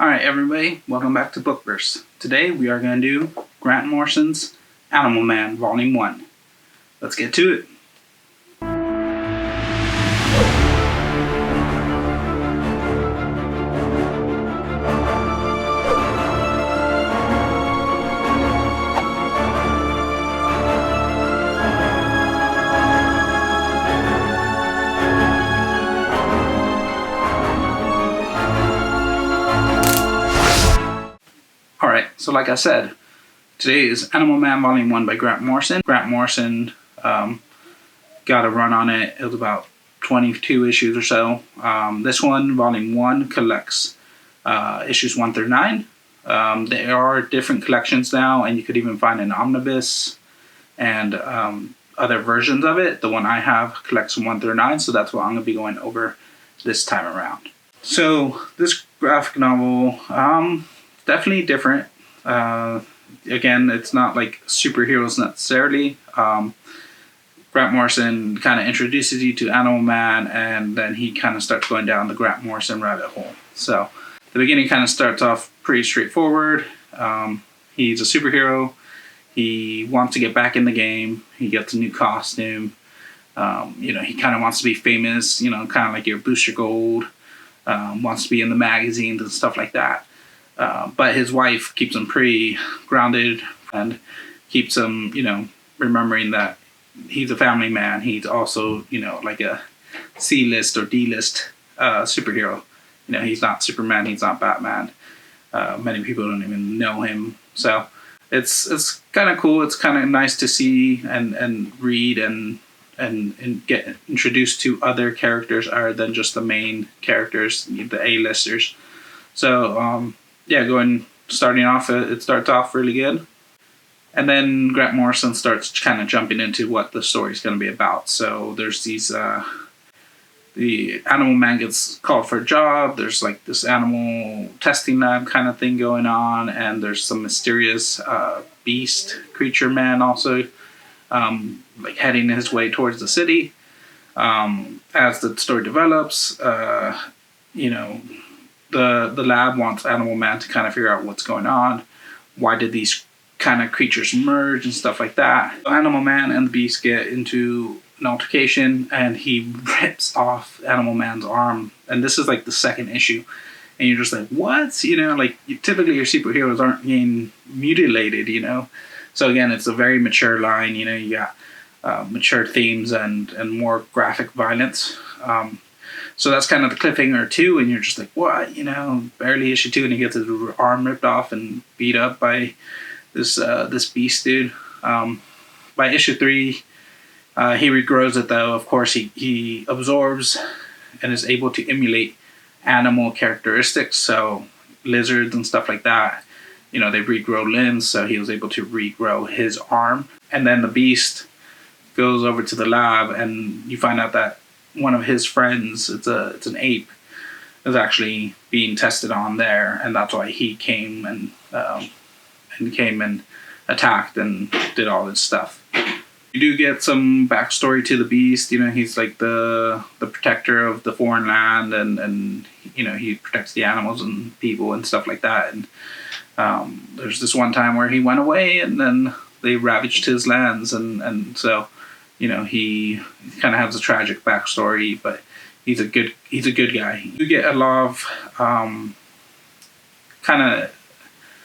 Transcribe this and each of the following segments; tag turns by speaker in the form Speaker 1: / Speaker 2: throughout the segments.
Speaker 1: Alright everybody, welcome back to Bookverse. Today we are going to do Grant Morrison's Animal Man Volume 1. Let's get to it. Alright, so like I said, today is Animal Man Volume 1 by Grant Morrison. Grant Morrison got a run on it. It was about 22 issues or so. This one, Volume 1, collects issues 1 through 9. There are different collections now, and you could even find an omnibus and other versions of it. The one I have collects 1 through 9, so that's what I'm going to be going over this time around. So, this graphic novel, definitely different. Again, it's not like superheroes necessarily. Grant Morrison kind of introduces you to Animal Man, and then he kind of starts going down the Grant Morrison rabbit hole. So the beginning kind of starts off pretty straightforward. He's a superhero. He wants to get back in the game. He gets a new costume. He kind of wants to be famous, kind of like your Booster Gold. Wants to be in the magazines and stuff like that. But his wife keeps him pretty grounded and keeps him, remembering that he's a family man. He's also, like a C-list or D-list superhero. He's not Superman. He's not Batman. Many people don't even know him. So it's kind of cool. It's kind of nice to see and read and get introduced to other characters other than just the main characters, the A-listers. So, starting off, it starts off really good. And then Grant Morrison starts kind of jumping into what the story's going to be about. So there's these, the Animal Man gets called for a job. There's like this animal testing lab kind of thing going on. And there's some mysterious beast creature man also heading his way towards the city. As the story develops, the lab wants Animal Man to kind of figure out what's going on. Why did these kind of creatures merge and stuff like that? Animal Man and the Beast get into an altercation, and he rips off Animal Man's arm. And this is like the second issue. And you're just like, what? Typically your superheroes aren't getting mutilated, So again, it's a very mature line. You got mature themes and more graphic violence. So that's kind of the cliffhanger too, and you're just like, what? Barely issue 2, and he gets his arm ripped off and beat up by this beast dude. By issue 3, he regrows it though. Of course, he absorbs and is able to emulate animal characteristics. So lizards and stuff like that, they regrow limbs. So he was able to regrow his arm. And then the beast goes over to the lab, and you find out that one of his friends, it's an ape, is actually being tested on there, and that's why he came and attacked and did all this stuff. You do get some backstory to the beast. He's like the protector of the foreign land, and he protects the animals and people and stuff like that. And there's this one time where he went away, and then they ravaged his lands, and so. He kind of has a tragic backstory, but he's a good guy. You get a lot of kind of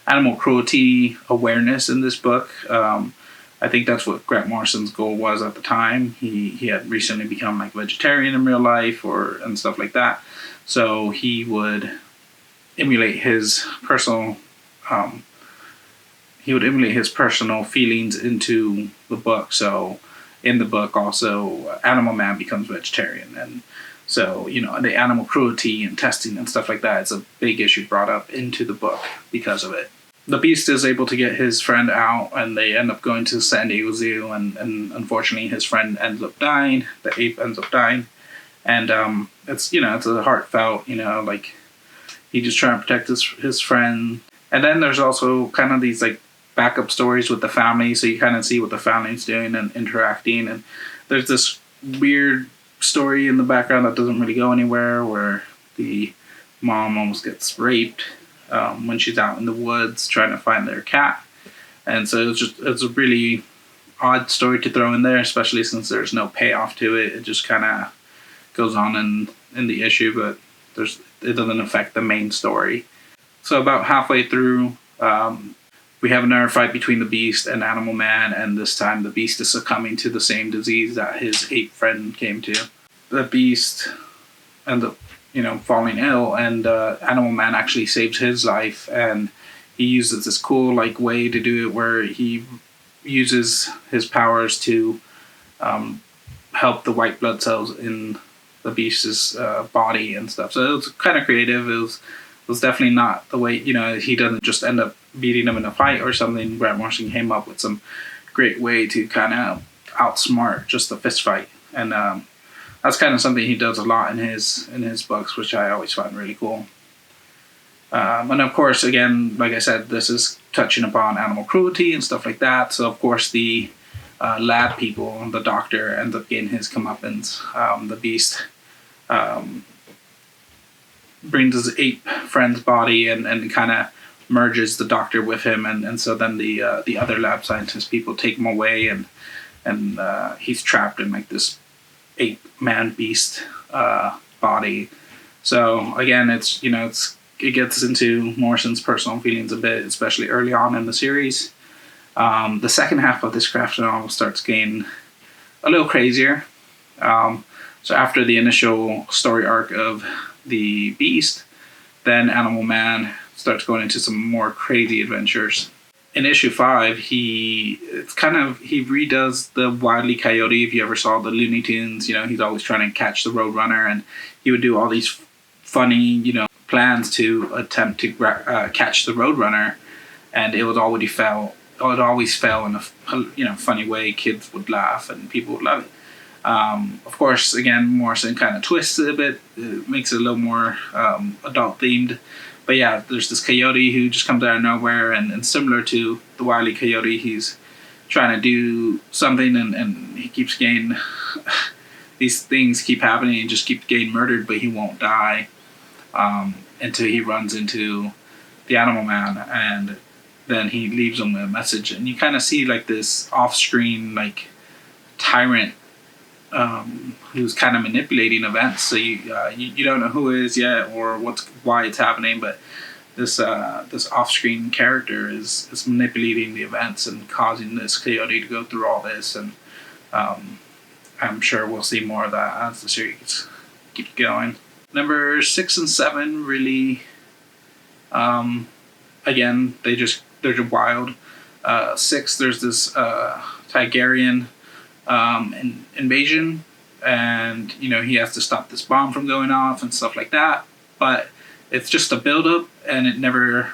Speaker 1: animal cruelty awareness in this book. I think that's what Grant Morrison's goal was at the time. He had recently become like vegetarian in real life and stuff like that. So he would emulate his personal feelings into the book. So in the book also, Animal Man becomes vegetarian, and so the animal cruelty and testing and stuff like that is a big issue brought up into the book because of it. The Beast is able to get his friend out, and they end up going to San Diego Zoo, and unfortunately his friend ends up dying. The ape ends up dying, and it's a heartfelt, he just trying to protect his friend. And then there's also kind of these backup stories with the family, so you kind of see what the family's doing and interacting. And there's this weird story in the background that doesn't really go anywhere, where the mom almost gets raped when she's out in the woods trying to find their cat. And so it's a really odd story to throw in there, especially since there's no payoff to it. It just kind of goes on in the issue, but it doesn't affect the main story. So about halfway through, we have another fight between the Beast and Animal Man, and this time the Beast is succumbing to the same disease that his ape friend came to. The Beast ends up, falling ill, and Animal Man actually saves his life, and he uses this cool way to do it where he uses his powers to help the white blood cells in the Beast's body and stuff. So it was kind of creative. It was definitely not the way, he doesn't just end up beating him in a fight or something. Grant Morrison came up with some great way to kind of outsmart just the fist fight. And that's kind of something he does a lot in his books, which I always find really cool. And of course, again, like I said, this is touching upon animal cruelty and stuff like that. So of course the lab people, the doctor, ends up getting his comeuppance. The Beast brings his ape friend's body and kind of merges the doctor with him, and so then the other lab scientist people take him away, and he's trapped in this ape man beast body. So again, it gets into Morrison's personal feelings a bit, especially early on in the series. The second half of this graphic novel starts getting a little crazier. So after the initial story arc of the Beast, then Animal Man starts going into some more crazy adventures. In issue 5, he redoes the Wile E. Coyote. If you ever saw the Looney Tunes, he's always trying to catch the Roadrunner, and he would do all these funny, plans to attempt to catch the Roadrunner, and it always fell in a funny way. Kids would laugh and people would love it. Of course, again, Morrison kind of twists it a bit. It makes it a little more adult themed. But yeah, there's this coyote who just comes out of nowhere, and similar to the Wile E. Coyote, he's trying to do something, and he keeps getting these things keep happening. He just keeps getting murdered, but he won't die until he runs into the Animal Man, and then he leaves him a message, and you kind of see this off-screen tyrant who's kind of manipulating events. So you don't know who it is yet or why it's happening, but this off-screen character is manipulating the events and causing this coyote to go through all this, and I'm sure we'll see more of that as the series keeps going. Number 6 and 7 really, again, they're just wild. 6, there's this Tigerian invasion, and he has to stop this bomb from going off and stuff like that, but it's just a build-up and it never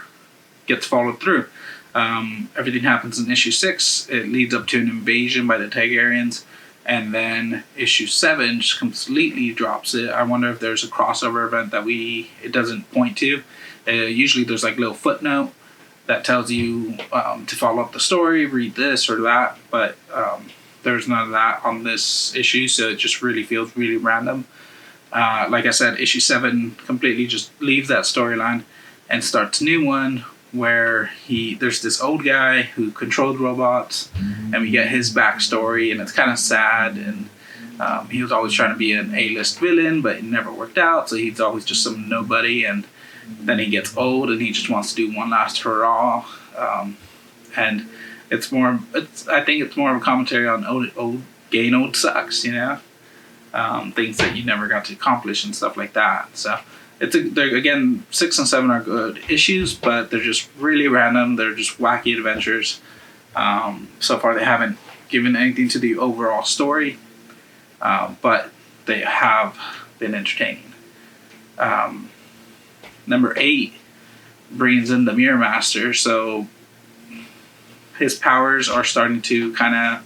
Speaker 1: gets followed through. Everything happens in issue 6. It leads up to an invasion by the Tigerians, and then issue 7 just completely drops it. I wonder if there's a crossover event that it doesn't point to. Usually there's a little footnote that tells you to follow up the story, read this or that, but there's none of that on this issue, so it just really feels really random. Like I said, issue 7 completely just leaves that storyline and starts a new one where there's this old guy who controlled robots, and we get his backstory, and it's kind of sad, and he was always trying to be an A-list villain, but it never worked out, so he's always just some nobody, and then he gets old and he just wants to do one last hurrah, and I think it's more of a commentary on old getting old sucks, things that you never got to accomplish and stuff like that. So again, 6 and 7 are good issues, but they're just really random. They're just wacky adventures. So far, they haven't given anything to the overall story, but they have been entertaining. Number 8 brings in the Mirror Master, so his powers are starting to kind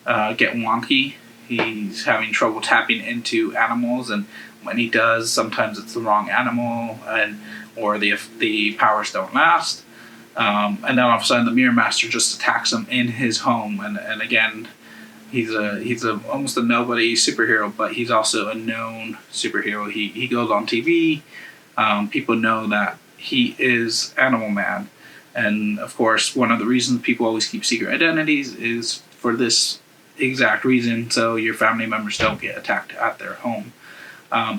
Speaker 1: of get wonky. He's having trouble tapping into animals, and when he does, sometimes it's the wrong animal, or the powers don't last. And then all of a sudden, the Mirror Master just attacks him in his home, and again, he's almost a nobody superhero, but he's also a known superhero. He goes on TV. People know that he is Animal Man. And of course, one of the reasons people always keep secret identities is for this exact reason, so your family members don't get attacked at their home.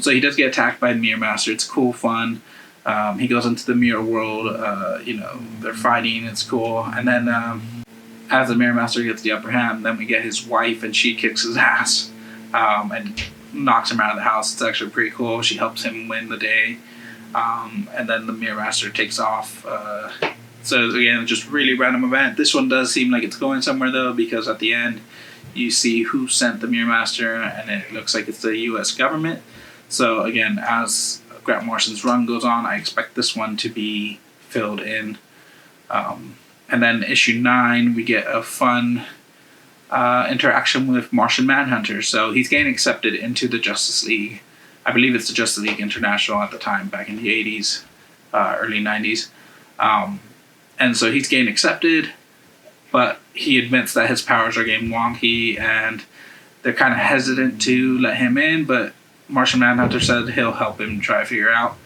Speaker 1: So he does get attacked by the Mirror Master. It's cool, fun. He goes into the mirror world. They're fighting. It's cool. And then as the Mirror Master gets the upper hand, then we get his wife, and she kicks his ass and knocks him out of the house. It's actually pretty cool. She helps him win the day. And then the Mirror Master takes off. So again, just really random event. This one does seem like it's going somewhere though, because at the end you see who sent the Mirror Master, and it looks like it's the U.S. government. So again, as Grant Morrison's run goes on, I expect this one to be filled in. And then issue 9, we get a fun interaction with Martian Manhunter. So he's getting accepted into the Justice League. I believe it's the Justice League International at the time, back in the 80s, early 90s. And so he's getting accepted, but he admits that his powers are getting wonky, and they're kind of hesitant to let him in, but Martian Manhunter said he'll help him try to figure out.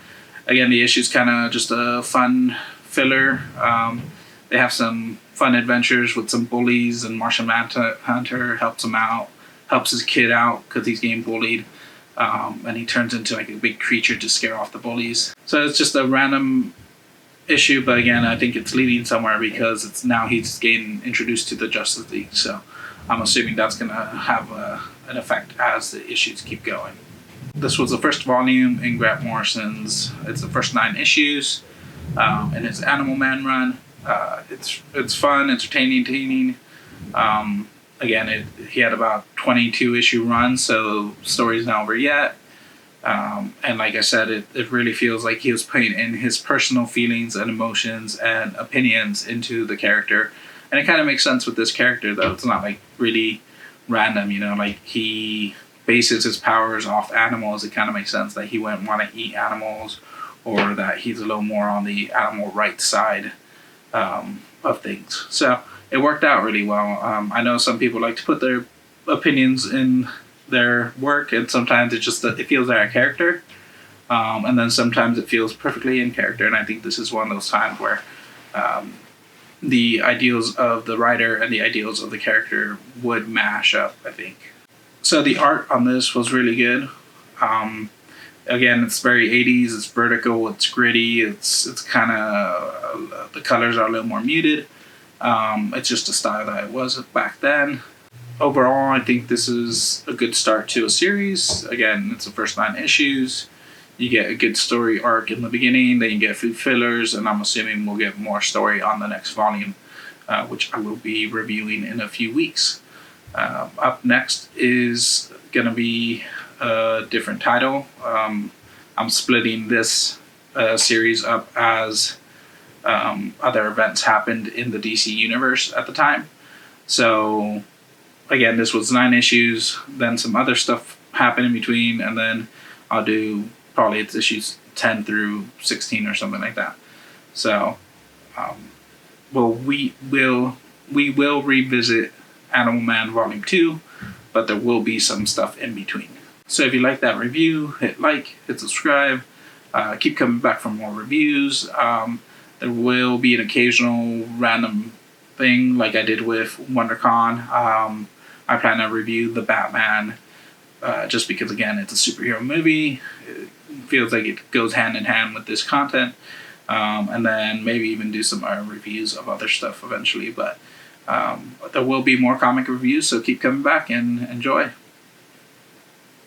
Speaker 1: Again, the issue's kind of just a fun filler. They have some fun adventures with some bullies, and Martian Manhunter helps him out, helps his kid out because he's getting bullied. And he turns into like a big creature to scare off the bullies. So it's just a random issue, but again, I think it's leading somewhere because it's now he's getting introduced to the Justice League. So I'm assuming that's going to have an effect as the issues keep going. This was the first volume in Grant Morrison's. It's the first 9 issues in his Animal Man run. It's fun, entertaining. Again, he had about 22 issue run, so the story's not over yet. And like I said, it really feels like he was putting in his personal feelings and emotions and opinions into the character. And it kind of makes sense with this character, though. It's not like really random, like he bases his powers off animals. It kind of makes sense that he wouldn't want to eat animals, or that he's a little more on the animal rights side of things. So it worked out really well. I know some people like to put their opinions in their work, and sometimes it feels out of character, and then sometimes it feels perfectly in character. And I think this is one of those times where the ideals of the writer and the ideals of the character would mash up, I think. So the art on this was really good. Again, it's very 80s. It's vertical. It's gritty. It's kind of the colors are a little more muted. It's just a style that it was back then. Overall, I think this is a good start to a series. Again, it's the first 9 issues. You get a good story arc in the beginning, then you get a few fillers, and I'm assuming we'll get more story on the next volume, which I will be reviewing in a few weeks. Up next is going to be a different title. I'm splitting this series up as other events happened in the DC universe at the time. So again, this was 9 issues, then some other stuff happened in between, and then I'll do probably it's issues 10 through 16 or something like that. So we will revisit Animal Man Volume 2, but there will be some stuff in between. So if you like that review, hit like, hit subscribe, keep coming back for more reviews. There will be an occasional random thing like I did with WonderCon. I plan to review The Batman just because, again, it's a superhero movie. It feels like it goes hand in hand with this content. And then maybe even do some reviews of other stuff eventually. But there will be more comic reviews, so keep coming back and enjoy.